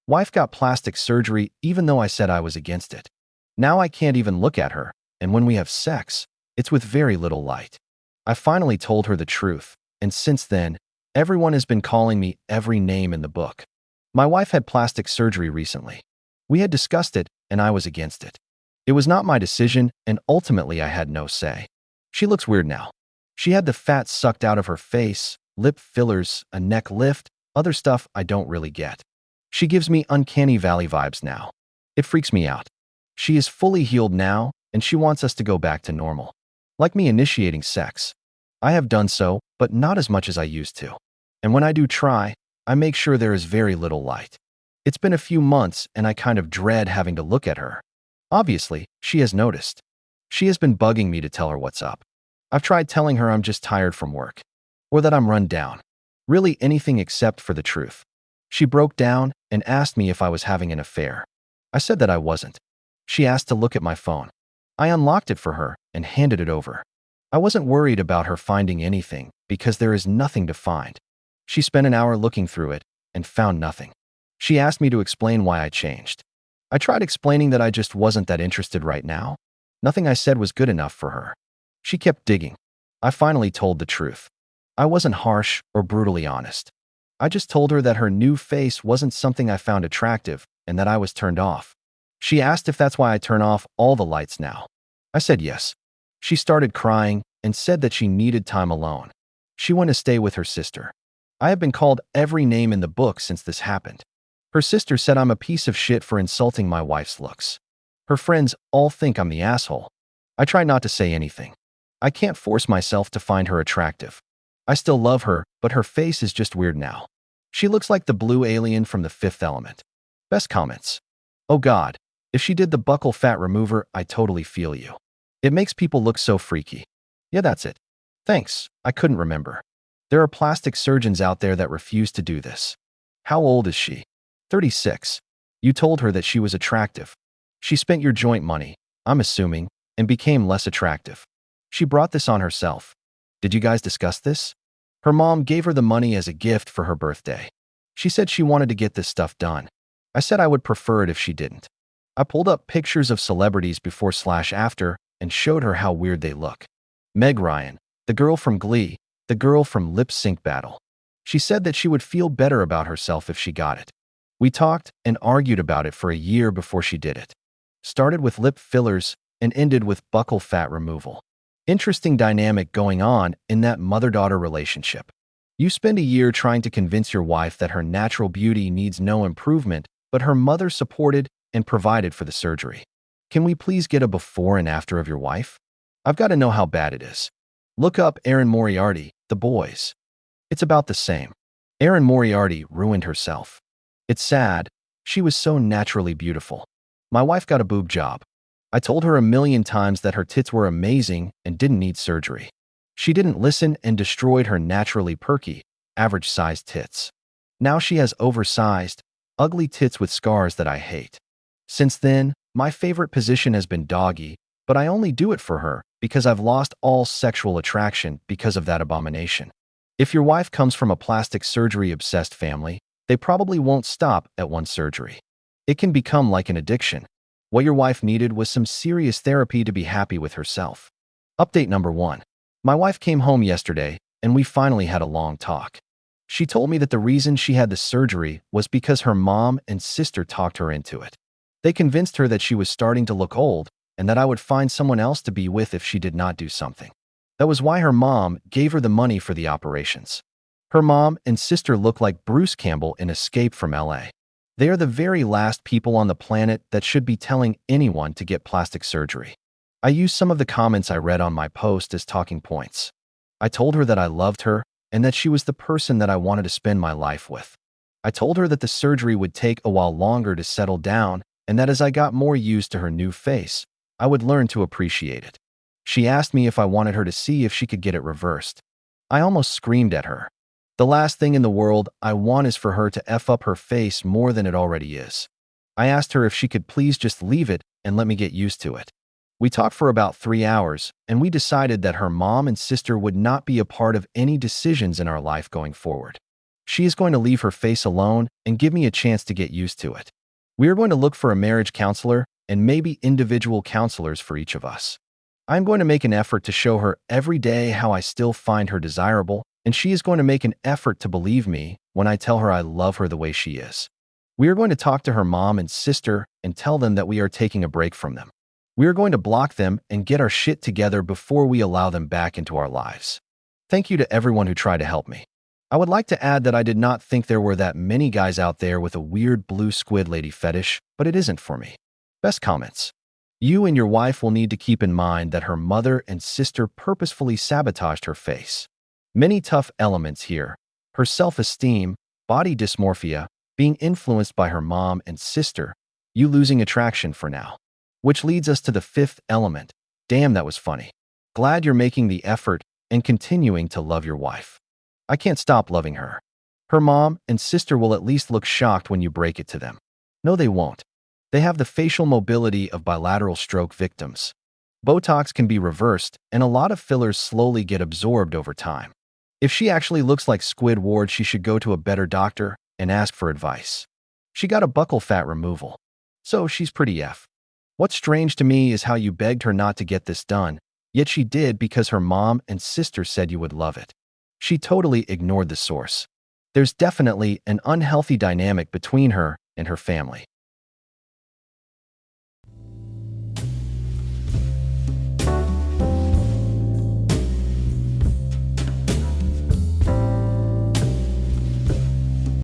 Wife got plastic surgery even though I said I was against it. Now I can't even look at her, and when we have sex, it's with very little light. I finally told her the truth, and since then, everyone has been calling me every name in the book. My wife had plastic surgery recently. We had discussed it, and I was against it. It was not my decision, and ultimately I had no say. She looks weird now. She had the fat sucked out of her face, lip fillers, a neck lift, other stuff I don't really get. She gives me uncanny valley vibes now. It freaks me out. She is fully healed now, and she wants us to go back to normal. Like me initiating sex. I have done so, but not as much as I used to. And when I do try, I make sure there is very little light. It's been a few months, and I kind of dread having to look at her. Obviously, she has noticed. She has been bugging me to tell her what's up. I've tried telling her I'm just tired from work, or that I'm run down. Really anything except for the truth. She broke down and asked me if I was having an affair. I said that I wasn't. She asked to look at my phone. I unlocked it for her and handed it over. I wasn't worried about her finding anything because there is nothing to find. She spent an hour looking through it and found nothing. She asked me to explain why I changed. I tried explaining that I just wasn't that interested right now. Nothing I said was good enough for her. She kept digging. I finally told the truth. I wasn't harsh or brutally honest. I just told her that her new face wasn't something I found attractive and that I was turned off. She asked if that's why I turn off all the lights now. I said yes. She started crying and said that she needed time alone. She went to stay with her sister. I have been called every name in the book since this happened. Her sister said I'm a piece of shit for insulting my wife's looks. Her friends all think I'm the asshole. I try not to say anything. I can't force myself to find her attractive. I still love her, but her face is just weird now. She looks like the blue alien from The Fifth Element. Best comments. Oh God, if she did the buccal fat remover, I totally feel you. It makes people look so freaky. Yeah, that's it. Thanks, I couldn't remember. There are plastic surgeons out there that refuse to do this. How old is she? 36. You told her that she was attractive. She spent your joint money, I'm assuming, and became less attractive. She brought this on herself. Did you guys discuss this? Her mom gave her the money as a gift for her birthday. She said she wanted to get this stuff done. I said I would prefer it if she didn't. I pulled up pictures of celebrities before/after and showed her how weird they look. Meg Ryan, the girl from Glee, the girl from Lip Sync Battle. She said that she would feel better about herself if she got it. We talked and argued about it for a year before she did it. Started with lip fillers and ended with buccal fat removal. Interesting dynamic going on in that mother-daughter relationship. You spend a year trying to convince your wife that her natural beauty needs no improvement, but her mother supported and provided for the surgery. Can we please get a before and after of your wife? I've got to know how bad it is. Look up Erin Moriarty, The Boys. It's about the same. Erin Moriarty ruined herself. It's sad. She was so naturally beautiful. My wife got a boob job. I told her a million times that her tits were amazing and didn't need surgery. She didn't listen and destroyed her naturally perky, average-sized tits. Now she has oversized, ugly tits with scars that I hate. Since then, my favorite position has been doggy, but I only do it for her because I've lost all sexual attraction because of that abomination. If your wife comes from a plastic surgery-obsessed family, they probably won't stop at one surgery. It can become like an addiction. What your wife needed was some serious therapy to be happy with herself. Update number 1. My wife came home yesterday, and we finally had a long talk. She told me that the reason she had the surgery was because her mom and sister talked her into it. They convinced her that she was starting to look old and that I would find someone else to be with if she did not do something. That was why her mom gave her the money for the operations. Her mom and sister look like Bruce Campbell in Escape from LA. They are the very last people on the planet that should be telling anyone to get plastic surgery. I used some of the comments I read on my post as talking points. I told her that I loved her and that she was the person that I wanted to spend my life with. I told her that the surgery would take a while longer to settle down and that as I got more used to her new face, I would learn to appreciate it. She asked me if I wanted her to see if she could get it reversed. I almost screamed at her. The last thing in the world I want is for her to F up her face more than it already is. I asked her if she could please just leave it and let me get used to it. We talked for about 3 hours, and we decided that her mom and sister would not be a part of any decisions in our life going forward. She is going to leave her face alone and give me a chance to get used to it. We are going to look for a marriage counselor and maybe individual counselors for each of us. I'm going to make an effort to show her every day how I still find her desirable, and she is going to make an effort to believe me when I tell her I love her the way she is. We are going to talk to her mom and sister and tell them that we are taking a break from them. We are going to block them and get our shit together before we allow them back into our lives. Thank you to everyone who tried to help me. I would like to add that I did not think there were that many guys out there with a weird blue squid lady fetish, but it isn't for me. Best comments. You and your wife will need to keep in mind that her mother and sister purposefully sabotaged her face. Many tough elements here. Her self-esteem, body dysmorphia, being influenced by her mom and sister, you losing attraction for now. Which leads us to the fifth element. Damn, that was funny. Glad you're making the effort and continuing to love your wife. I can't stop loving her. Her mom and sister will at least look shocked when you break it to them. No, they won't. They have the facial mobility of bilateral stroke victims. Botox can be reversed, and a lot of fillers slowly get absorbed over time. If she actually looks like Squidward, she should go to a better doctor and ask for advice. She got a buccal fat removal, so she's pretty F. What's strange to me is how you begged her not to get this done, yet she did because her mom and sister said you would love it. She totally ignored the source. There's definitely an unhealthy dynamic between her and her family.